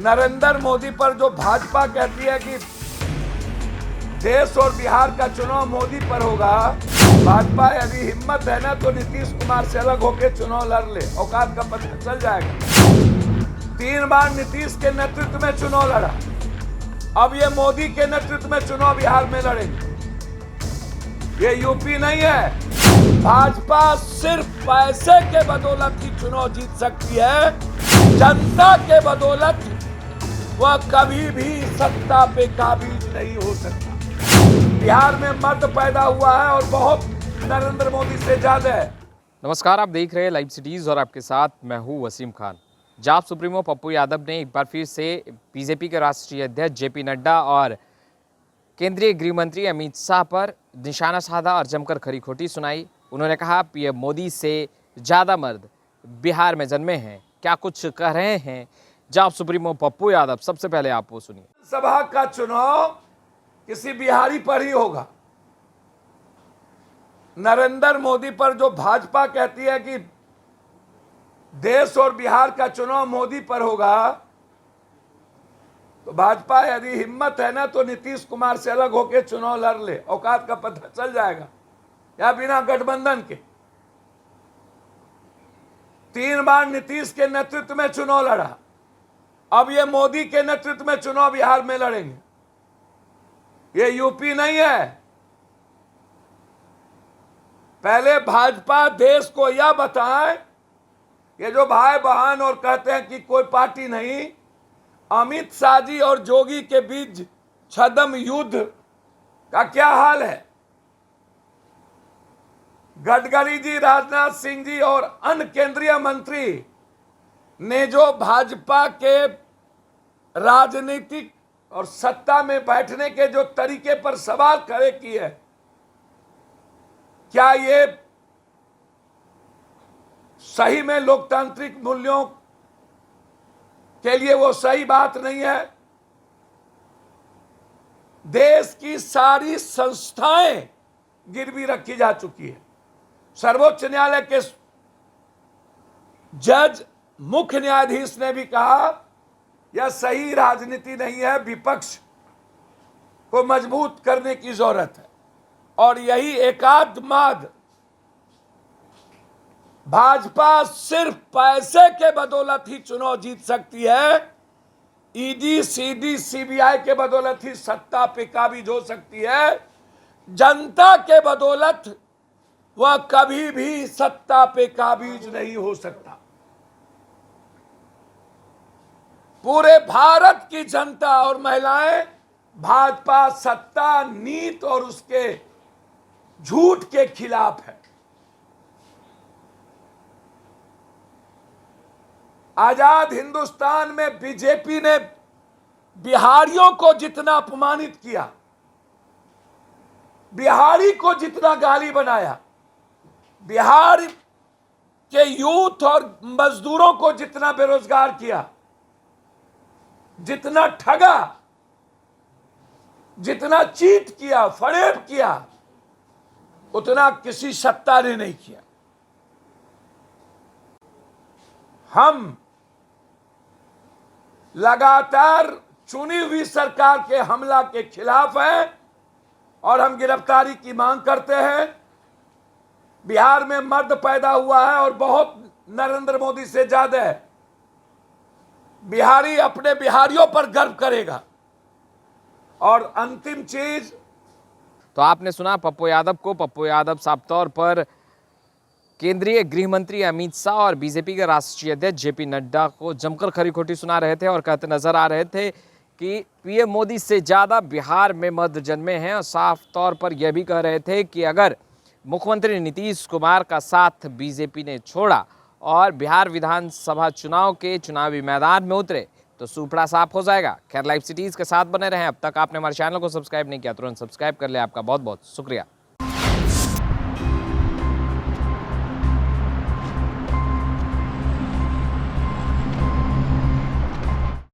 नरेंद्र मोदी पर जो भाजपा कहती है कि देश और बिहार का चुनाव मोदी पर होगा, भाजपा यदि हिम्मत है ना तो नीतीश कुमार से अलग होकर चुनाव लड़ ले, औकात का पता चल जाएगा। 3 बार नीतीश के नेतृत्व में चुनाव लड़ा, अब ये मोदी के नेतृत्व में चुनाव बिहार में लड़ेंगे। ये यूपी नहीं है। भाजपा सिर्फ पैसे के बदौलत ही चुनाव जीत सकती है, जनता के बदौलत वह कभी भी सत्ता पे काबिज नहीं हो सकता। बिहार में मर्द पैदा हुआ है और बहुत नरेंद्र मोदी से ज्यादा है। नमस्कार, आप देख रहे हैं लाइव सिटीज और आपके साथ मैं हूं वसीम खान। जाप सुप्रीमो पप्पू यादव ने एक बार फिर से बीजेपी के राष्ट्रीय अध्यक्ष जेपी नड्डा और केंद्रीय गृह मंत्री अमित शाह पर निशाना साधा और जमकर खरी खोटी सुनाई। उन्होंने कहा पीएम मोदी से ज़्यादा मर्द बिहार में जन्मे हैं। क्या कुछ कह रहे हैं जाप सुप्रीमो पप्पू यादव, सबसे पहले आप वो सुनिए। सभा का चुनाव किसी बिहारी पर ही होगा। नरेंद्र मोदी पर जो भाजपा कहती है कि देश और बिहार का चुनाव मोदी पर होगा, तो भाजपा यदि हिम्मत है ना तो नीतीश कुमार से अलग होकर चुनाव लड़ ले, औकात का पता चल जाएगा। या बिना गठबंधन के 3 बार नीतीश के नेतृत्व में चुनाव लड़ा, अब ये मोदी के नेतृत्व में चुनाव बिहार में लड़ेंगे। ये यूपी नहीं है। पहले भाजपा देश को यह बताए, ये जो भाई बहन और कहते हैं कि कोई पार्टी नहीं, अमित शाह जी और जोगी के बीच छद्म युद्ध का क्या हाल है। गडकरी जी, राजनाथ सिंह जी और अन्य केंद्रीय मंत्री ने जो भाजपा के राजनीतिक और सत्ता में बैठने के जो तरीके पर सवाल खड़े किए, क्या ये सही में लोकतांत्रिक मूल्यों के लिए वो सही बात नहीं है। देश की सारी संस्थाएं गिरवी रखी जा चुकी है। सर्वोच्च न्यायालय के जज, मुख्य न्यायाधीश ने भी कहा यह सही राजनीति नहीं है, विपक्ष को मजबूत करने की जरूरत है। और यही एकात्मवाद भाजपा सिर्फ पैसे के बदौलत ही चुनाव जीत सकती है, ईडी, सीडी, सीबीआई के बदौलत ही सत्ता पे काबिज हो सकती है। जनता के बदौलत वह कभी भी सत्ता पे काबिज नहीं हो सकता। पूरे भारत की जनता और महिलाएं भाजपा सत्ता, नीति और उसके झूठ के खिलाफ है। आजाद हिंदुस्तान में बीजेपी ने बिहारियों को जितना अपमानित किया, बिहारी को जितना गाली बनाया, बिहार के यूथ और मजदूरों को जितना बेरोजगार किया, जितना ठगा, जितना चीट किया, फरेब किया, उतना किसी सत्ता ने नहीं किया। हम लगातार चुनी हुई सरकार के हमला के खिलाफ हैं और हम गिरफ्तारी की मांग करते हैं। बिहार में मर्द पैदा हुआ है और बहुत नरेंद्र मोदी से ज्यादा है। बिहारी अपने बिहारियों पर गर्व करेगा। और अंतिम चीज, तो आपने सुना पप्पू यादव को। पप्पू यादव साफ तौर पर केंद्रीय गृह मंत्री अमित शाह और बीजेपी के राष्ट्रीय अध्यक्ष जेपी नड्डा को जमकर खरी खोटी सुना रहे थे और कहते नजर आ रहे थे कि पीएम मोदी से ज़्यादा बिहार में मर्द जन्मे हैं। और साफ तौर पर यह भी कह रहे थे कि अगर मुख्यमंत्री नीतीश कुमार का साथ बीजेपी ने छोड़ा और बिहार विधानसभा चुनाव के चुनावी मैदान में उतरे तो सूपड़ा साफ हो जाएगा। खैर, लाइव सिटीज़ के साथ बने रहें। अब तक आपने हमारे चैनल को सब्सक्राइब नहीं किया, तुरंत सब्सक्राइब कर ले। आपका बहुत बहुत शुक्रिया।